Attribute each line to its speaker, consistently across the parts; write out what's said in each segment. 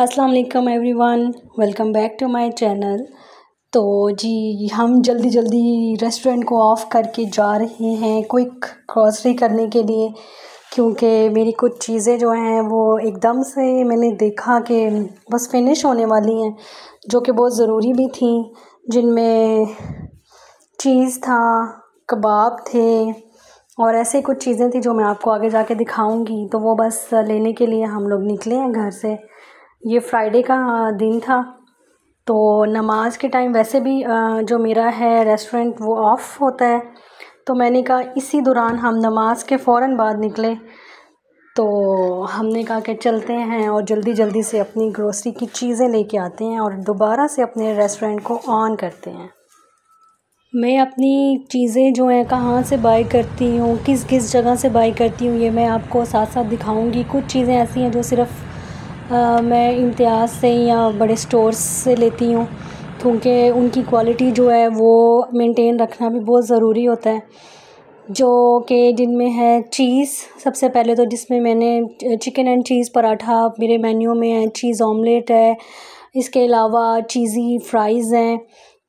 Speaker 1: अस्सलाम वालेकुम everyone, welcome back to my channel. तो जी हम जल्दी जल्दी रेस्टोरेंट को ऑफ़ करके जा रहे हैं क्विक ग्रॉसरी करने के लिए, क्योंकि मेरी कुछ चीज़ें जो हैं वो एकदम से मैंने देखा कि बस फिनिश होने वाली हैं, जो कि बहुत ज़रूरी भी थी, जिनमें चीज़ था, कबाब थे और ऐसे कुछ चीज़ें थी जो मैं आपको आगे जाके दिखाऊंगी। तो वो बस लेने के लिए हम लोग निकले हैं घर से। ये फ्राइडे का दिन था, तो नमाज के टाइम वैसे भी जो मेरा है रेस्टोरेंट वो ऑफ़ होता है, तो मैंने कहा इसी दौरान हम नमाज के फ़ौरन बाद निकले। तो हमने कहा कि चलते हैं और जल्दी जल्दी से अपनी ग्रोसरी की चीज़ें लेके आते हैं और दोबारा से अपने रेस्टोरेंट को ऑन करते हैं। मैं अपनी चीज़ें जो हैं कहाँ से बाय करती हूँ, किस किस जगह से बाय करती हूँ, ये मैं आपको साथ साथ दिखाऊंगी। कुछ चीज़ें ऐसी हैं जो सिर्फ़ मैं इम्तियाज़ से या बड़े स्टोर्स से लेती हूँ, क्योंकि उनकी क्वालिटी जो है वो मेंटेन रखना भी बहुत ज़रूरी होता है। जो कि जिनमें है चीज़, सबसे पहले तो जिसमें मैंने चिकन एंड चीज़ पराठा मेरे मेन्यू में है, चीज़ ऑमलेट है, इसके अलावा चीज़ी फ्राइज़ हैं।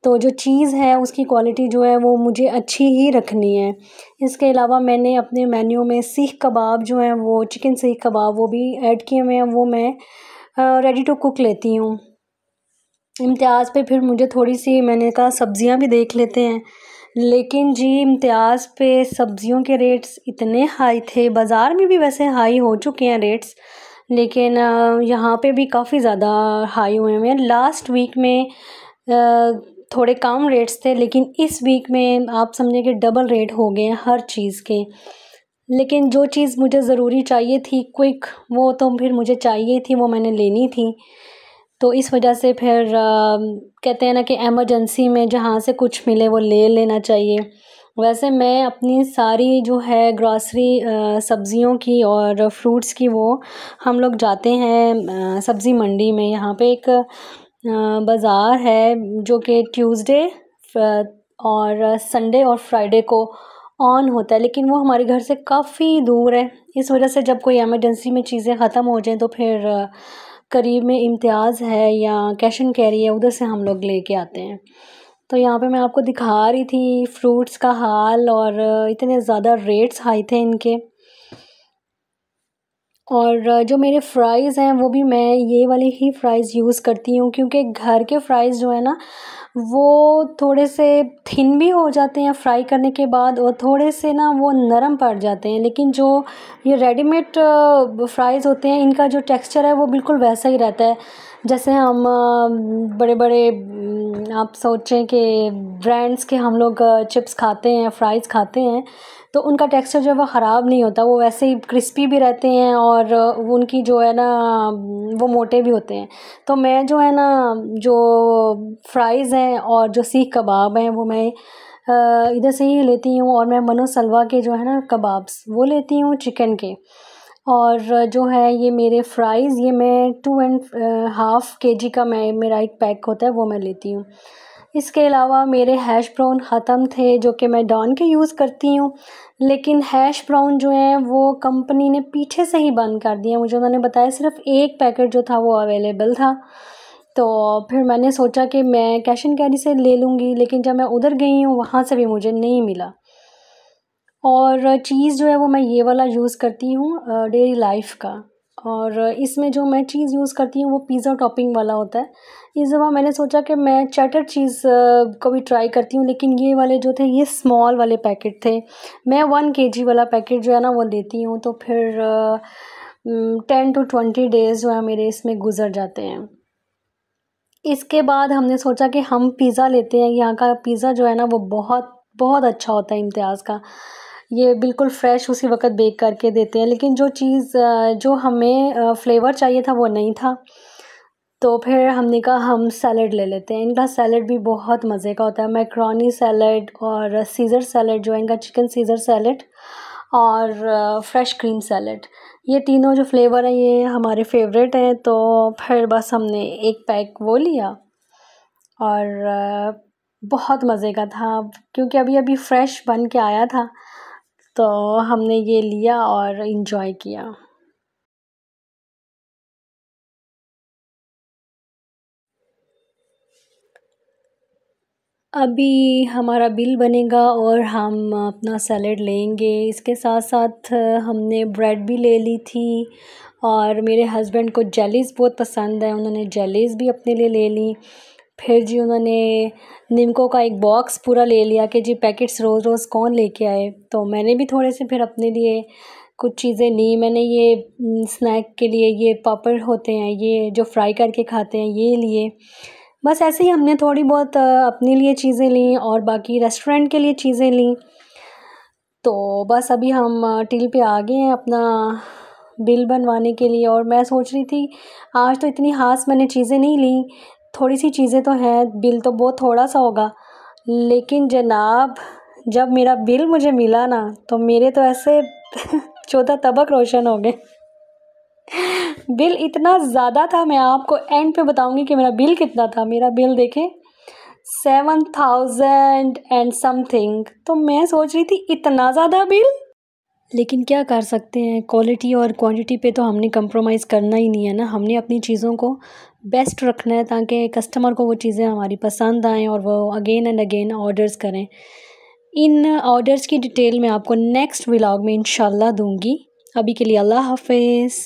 Speaker 1: तो जो चीज़ है उसकी क्वालिटी जो है वो मुझे अच्छी ही रखनी है। इसके अलावा मैंने अपने मेन्यू में सीख कबाब जो हैं वो चिकन सीख कबाब वो भी ऐड किए हुए हैं, वो मैं रेडी टू कुक लेती हूँ। इम्तियाज़ पे फिर मुझे थोड़ी सी मैंने कहा सब्ज़ियाँ भी देख लेते हैं, लेकिन जी इम्तियाज़ पे सब्ज़ियों के रेट्स इतने हाई थे। बाज़ार में भी वैसे हाई हो चुके हैं रेट्स, लेकिन यहाँ पे भी काफ़ी ज़्यादा हाई हुए हैं। लास्ट वीक में थोड़े कम रेट्स थे, लेकिन इस वीक में आप समझें कि डबल रेट हो गए हैं हर चीज़ के। लेकिन जो चीज़ मुझे ज़रूरी चाहिए थी क्विक, वो तो फिर मुझे चाहिए थी, वो मैंने लेनी थी। तो इस वजह से फिर कहते हैं ना कि इमरजेंसी में जहाँ से कुछ मिले वो ले लेना चाहिए। वैसे मैं अपनी सारी जो है ग्रॉसरी सब्ज़ियों की और फ्रूट्स की वो हम लोग जाते हैं सब्ज़ी मंडी में। यहाँ पे एक बाज़ार है जो कि ट्यूसडे और संडे और फ्राइडे को ऑन होता है, लेकिन वो हमारे घर से काफ़ी दूर है। इस वजह से जब कोई इमरजेंसी में चीज़ें ख़त्म हो जाएं तो फिर करीब में इम्तियाज़ है या कैश एंड कैरी है, उधर से हम लोग लेके आते हैं। तो यहाँ पे मैं आपको दिखा रही थी फ्रूट्स का हाल, और इतने ज़्यादा रेट्स हाई थे इनके। और जो मेरे फ़्राइज़ हैं वो भी मैं ये वाली ही फ़्राइज़ यूज़ करती हूँ, क्योंकि घर के फ़्राइज़ जो है ना वो थोड़े से थिन भी हो जाते हैं फ्राई करने के बाद, और थोड़े से ना वो नरम पड़ जाते हैं। लेकिन जो ये रेडीमेड फ़्राइज़ होते हैं, इनका जो टेक्सचर है वो बिल्कुल वैसा ही रहता है। जैसे हम बड़े बड़े आप सोचें कि ब्रांड्स के हम लोग चिप्स खाते हैं, फ़्राइज़ खाते हैं, तो उनका टेक्सचर जो है वो ख़राब नहीं होता, वो वैसे ही क्रिस्पी भी रहते हैं और उनकी जो है ना वो मोटे भी होते हैं। तो मैं जो है ना जो फ़्राइज़ हैं और जो सीख कबाब हैं वो मैं इधर से ही लेती हूँ, और मैं मनो सलवा के जो है ना कबाब्स वो लेती हूँ चिकन के। और जो है ये मेरे फ़्राइज़ ये मैं 2.5 केजी का मेरा एक पैक होता है, वो मैं लेती हूँ। इसके अलावा मेरे हैश ब्राउन ख़त्म थे, जो कि मैं डॉन के यूज़ करती हूँ, लेकिन हैश ब्राउन जो हैं वो कंपनी ने पीछे से ही बंद कर दिया। मुझे उन्होंने बताया सिर्फ़ एक पैकेट जो था वो अवेलेबल था। तो फिर मैंने सोचा कि मैं कैश एंड कैरी से ले लूँगी, लेकिन जब मैं उधर गई हूँ वहाँ से भी मुझे नहीं मिला। और चीज़ जो है वो मैं ये वाला यूज़ करती हूँ डेयरी लाइफ़ का, और इसमें जो मैं चीज़ यूज़ करती हूँ वो पिज़्ज़ा टॉपिंग वाला होता है। इस दफ़ा मैंने सोचा कि मैं चेडर चीज़ को भी ट्राई करती हूँ, लेकिन ये वाले जो थे ये स्मॉल वाले पैकेट थे। मैं 1 केजी वाला पैकेट जो है ना वो लेती हूँ, तो फिर 10 टू 20 डेज़ जो है मेरे इसमें गुज़र जाते हैं। इसके बाद हमने सोचा कि हम पिज़्ज़ा लेते हैं। यहाँ का पिज़्ज़ा जो है ना वो बहुत बहुत अच्छा होता है इम्तियाज़ का। ये बिल्कुल फ्रेश उसी वक़्त बेक करके देते हैं, लेकिन जो चीज़ जो हमें फ्लेवर चाहिए था वो नहीं था। तो फिर हमने कहा हम सैलेड ले लेते हैं। इनका सैलेड भी बहुत मज़े का होता है, मैकरोनी सैलेड और सीज़र सैलेड जो है इनका, चिकन सीज़र सैलेड और फ्रेश क्रीम सैलेड, ये तीनों जो फ्लेवर हैं ये हमारे फेवरेट हैं। तो फिर बस हमने एक पैक वो लिया, और बहुत मज़े का था, क्योंकि अभी अभी फ्रेश बन के आया था, तो हमने ये लिया और इन्जॉय किया। अभी हमारा बिल बनेगा और हम अपना सैलेड लेंगे। इसके साथ साथ हमने ब्रेड भी ले ली थी और मेरे हस्बैंड को जेलीज़ बहुत पसंद है, उन्होंने जेलीज़ भी अपने लिए ले ली। फिर जी उन्होंने निम्को का एक बॉक्स पूरा ले लिया कि जी पैकेट्स रोज़ रोज़ कौन लेके आए, तो मैंने भी थोड़े से फिर अपने लिए कुछ चीज़ें ली। मैंने ये स्नैक के लिए ये पापड़ होते हैं, ये जो फ्राई करके खाते हैं, ये लिए। बस ऐसे ही हमने थोड़ी बहुत अपने लिए चीज़ें ली और बाकी रेस्टोरेंट के लिए चीज़ें ली। तो बस अभी हम टिल पे आ गए हैं अपना बिल बनवाने के लिए। और मैं सोच रही थी आज तो इतनी ख़ास मैंने चीज़ें नहीं ली, थोड़ी सी चीज़ें तो हैं, बिल तो बहुत थोड़ा सा होगा। लेकिन जनाब जब मेरा बिल मुझे मिला ना तो मेरे तो ऐसे 14 तबक रोशन हो गए। बिल इतना ज़्यादा था, मैं आपको एंड पे बताऊंगी कि मेरा बिल कितना था। मेरा बिल देखें 7,000 एंड समथिंग। तो मैं सोच रही थी इतना ज़्यादा बिल, लेकिन क्या कर सकते हैं, क्वालिटी और क्वांटिटी पे तो हमने कंप्रोमाइज़ करना ही नहीं है ना। हमने अपनी चीज़ों को बेस्ट रखना है ताकि कस्टमर को वो चीज़ें हमारी पसंद आएँ और वो अगेन एंड अगेन ऑर्डर्स करें। इन ऑर्डर्स की डिटेल मैं आपको नेक्स्ट व्लॉग में इंशाल्लाह दूंगी। अभी के लिए अल्लाह हाफिज़।